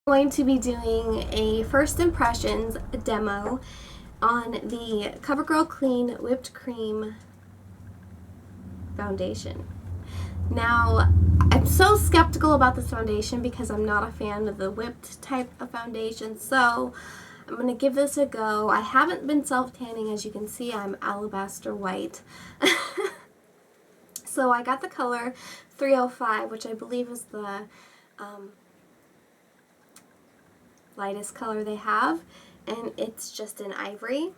Going to be doing a first impressions demo on the Covergirl Clean Whipped Cream foundation. Now, I'm so skeptical about this foundation because I'm not a fan of the whipped type of foundation, so I'm going to give this a go. I haven't been self-tanning. As you can see, I'm alabaster white. So I got the color 305, which I believe is the lightest color they have, and it's just in ivory.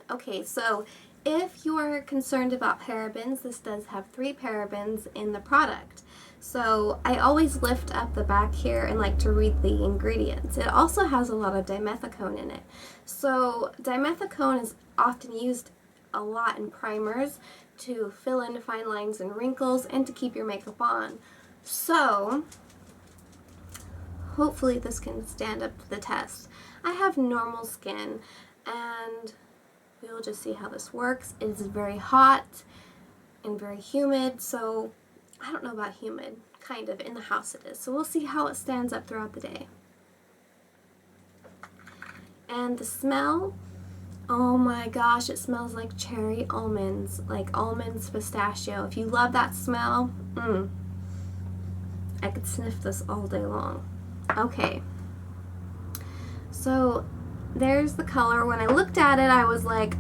Okay, so if you're concerned about parabens, this does have 3 parabens in the product. So I always lift up the back here and like to read the ingredients. It also has a lot of dimethicone in it. So dimethicone is often used a lot in primers to fill in fine lines and wrinkles and to keep your makeup on. So hopefully this can stand up to the test. I have normal skin and we'll just see how this works. It is very hot and very humid, so I don't know about humid, kind of, in the house it is. So we'll see how it stands up throughout the day. And the smell, oh my gosh, it smells like cherry almonds, like almonds pistachio. If you love that smell, I could sniff this all day long. Okay, so there's the color. When I looked at it, I was like,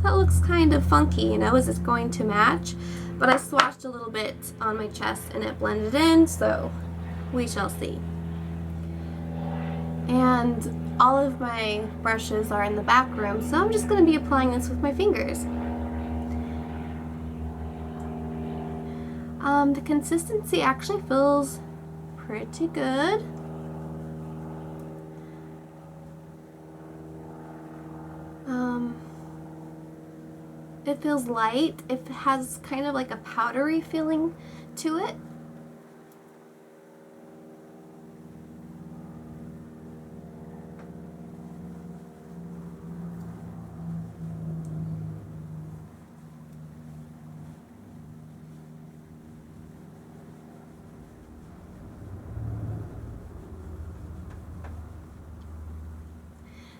that looks kind of funky, you know, is this going to match? But I swatched a little bit on my chest and it blended in, so we shall see. And all of my brushes are in the back room, so I'm just going to be applying this with my fingers. The consistency actually feels pretty good. It feels light. It has kind of like a powdery feeling to it.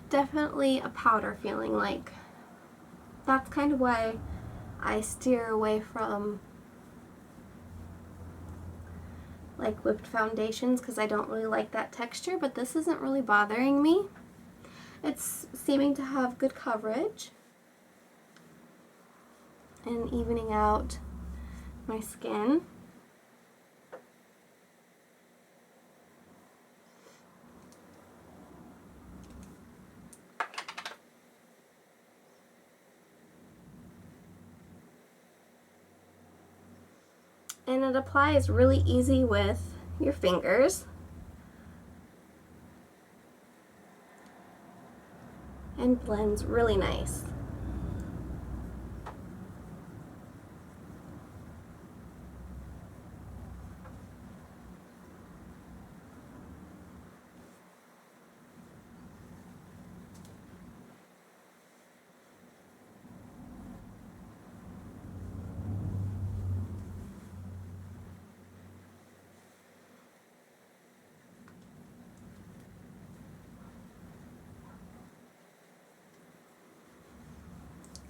Definitely a powder feeling, like that's kind of why I steer away from like whipped foundations, because I don't really like that texture, but this isn't really bothering me. It's seeming to have good coverage and evening out my skin. And it applies really easy with your fingers. And blends really nice.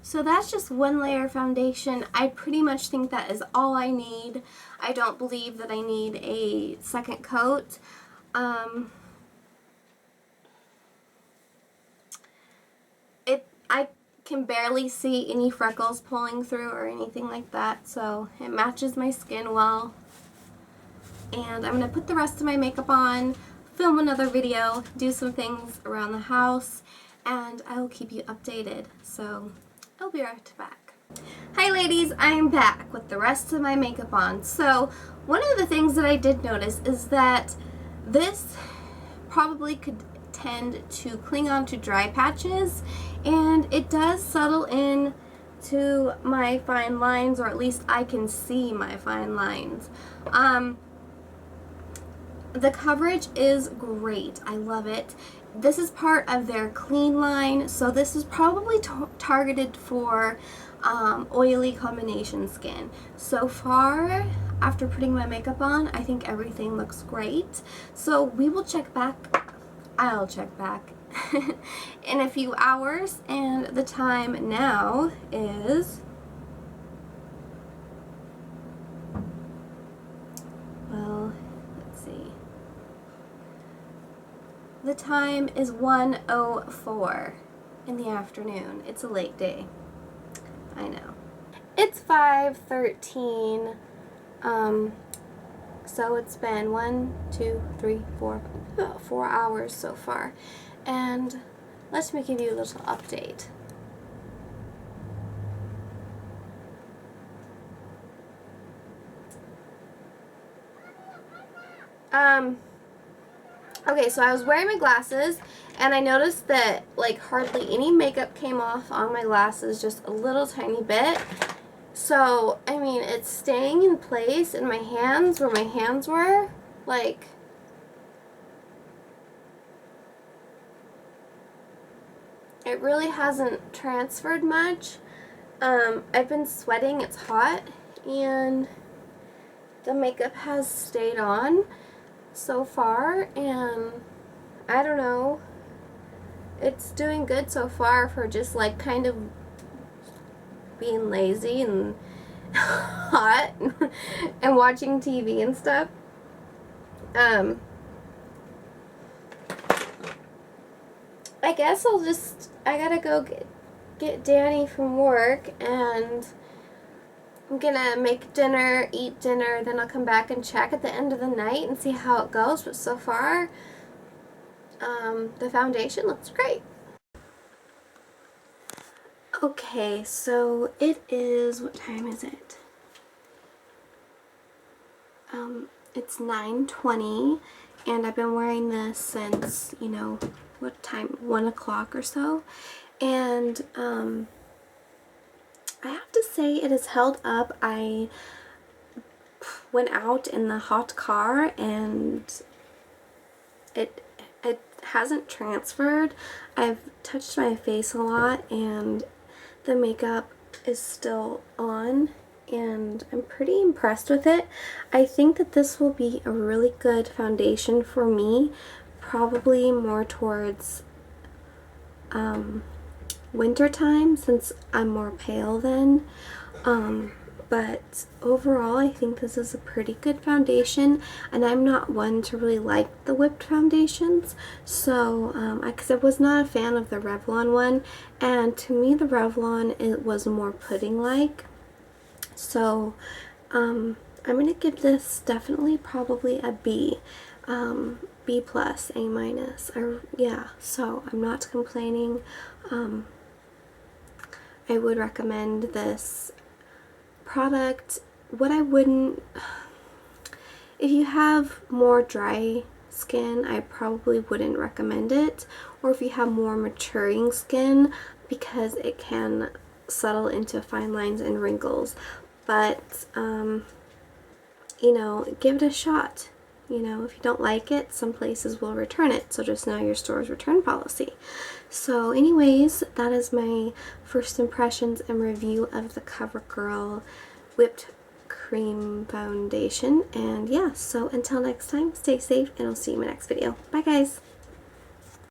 So that's just one layer foundation. I pretty much think that is all I need. I don't believe that I need a second coat. I can barely see any freckles pulling through or anything like that, so it matches my skin well. And I'm going to put the rest of my makeup on, film another video, do some things around the house, and I will keep you updated. So I'll be right back. Hi ladies, I'm back with the rest of my makeup on. So one of the things that I did notice is that this probably could tend to cling on to dry patches, and it does settle in to my fine lines, or at least I can see my fine lines. The coverage is great. I love it. This is part of their clean line, so this is probably targeted for oily combination skin. So far, after putting my makeup on, I think everything looks great. So we will check back I'll check back in a few hours, and the time now is, well, let's see. The time is 1:04 in the afternoon. It's a late day. I know. It's 5:13. So it's been 4 hours so far. And let me give you a little update. Okay, so I was wearing my glasses, and I noticed that, like, hardly any makeup came off on my glasses, just a little tiny bit. So, I mean, it's staying in place in my hands, where my hands were, like, it really hasn't transferred much. I've been sweating, it's hot, and the makeup has stayed on so far, and I don't know, it's doing good so far for just like kind of being lazy and hot and watching TV and stuff. I guess I gotta go get Danny from work, and I'm gonna make dinner, eat dinner, then I'll come back and check at the end of the night and see how it goes. But so far, the foundation looks great. Okay, so it is, what time is it? It's 9:20, and I've been wearing this since, you know, what time? 1 o'clock or so. And, I have to say it has held up. I went out in the hot car, and it hasn't transferred. I've touched my face a lot, and the makeup is still on, and I'm pretty impressed with it. I think that this will be a really good foundation for me, probably more towards winter time, since I'm more pale then. But overall, I think this is a pretty good foundation, and I'm not one to really like the whipped foundations, so because I was not a fan of the Revlon one, and to me the Revlon, it was more pudding-like. So I'm gonna give this definitely probably a B. B plus, A minus, or yeah, so I'm not complaining. I would recommend this product. What I wouldn't, if you have more dry skin, I probably wouldn't recommend it, or if you have more maturing skin, because it can settle into fine lines and wrinkles. But you know, give it a shot. You know, if you don't like it, some places will return it, so just know your store's return policy. So anyways, that is my first impressions and review of the Covergirl Whipped Cream Foundation. And yeah, so until next time, stay safe, and I'll see you in my next video. Bye guys!